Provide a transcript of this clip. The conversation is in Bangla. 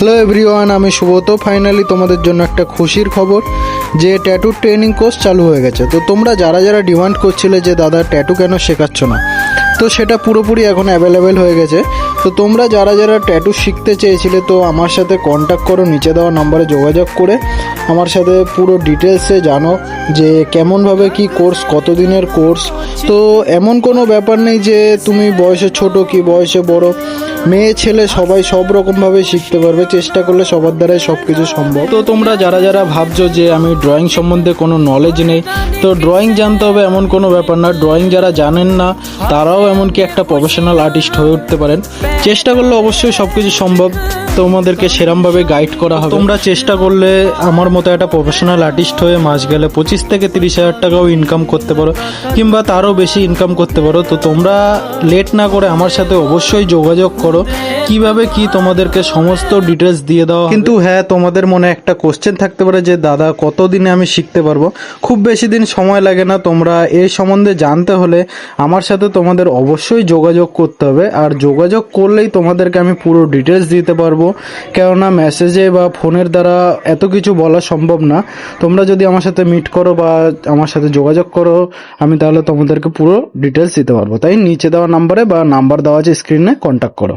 হ্যালো এভরিওয়ান, আমি সুব্রত। ফাইনালি তোমাদের জন্য একটা খুশির খবর যে ট্যাটু ট্রেনিং কোর্স চালু হয়ে গেছে। তো তোমরা যারা যারা ডিমান্ড করছিলে যে দাদা ট্যাটু কেন শেখাচ্ছ না, তো সেটা পুরোপুরি এখন অ্যাভেলেবেল হয়ে গেছে। তো তোমরা যারা যারা ট্যাটু শিখতে চেয়েছিলে তো আমার সাথে কন্ট্যাক্ট করো, নিচে দেওয়া নাম্বারে যোগাযোগ করে আমার সাথে পুরো ডিটেলসে জানো যে কেমনভাবে কি কোর্স, কতদিনের কোর্স। তো এমন কোনো ব্যাপার নেই যে তুমি বয়সে ছোট কি বয়সে বড়, মেয়ে ছেলে সবাই সব রকমভাবে শিখতে পারবে। চেষ্টা করলে সবার দ্বারাই সব কিছু সম্ভব। তো তোমরা যারা যারা ভাবছো যে আমি ড্রয়িং সম্বন্ধে কোনো নলেজ নেই, তো ড্রয়িং জানতে হবে এমন কোনো ব্যাপার না। ড্রয়িং যারা জানেন না তারাও এমনকি একটা প্রফেশনাল আর্টিস্ট হয়ে উঠতে পারেন। চেষ্টা করলে অবশ্যই সব কিছু সম্ভব। তোমাদেরকে সেরমভাবে গাইড করা হবে। তোমরা চেষ্টা করলে আমার মতো একটা প্রফেশনাল আর্টিস্ট হয়ে মাস গেলে 25 থেকে 30 হাজার টাকাও ইনকাম করতে পারো, কিংবা তারও বেশি ইনকাম করতে পারো। তো তোমরা লেট না করে আমার সাথে অবশ্যই যোগাযোগ করো, কিভাবে কি তোমাদেরকে সমস্ত ডিটেলস দিয়ে দেওয়া। কিন্তু হ্যাঁ, তোমাদের মনে একটা কোশ্চেন থাকতে পারে যে দাদা কতদিনে আমি শিখতে পারবো। খুব বেশি দিন সময় লাগে না। তোমরা এই সম্বন্ধে জানতে হলে আমার সাথে তোমাদের অবশ্যই যোগাযোগ করতে হবে। আর যোগাযোগ করলেই তোমাদেরকে আমি পুরো ডিটেলস দিতে পারবো, কেননা মেসেজে বা ফোনের দ্বারা এত কিছু বলা সম্ভব না। তোমরা যদি আমার সাথে মিট করো বা আমার সাথে যোগাযোগ করো, আমি তাহলে তোমাদেরকে পুরো ডিটেলস দিতে পারবো। তাই নিচে দেওয়া নাম্বারে বা নাম্বার দেওয়া আছে স্ক্রিনে কন্ট্যাক্ট করো।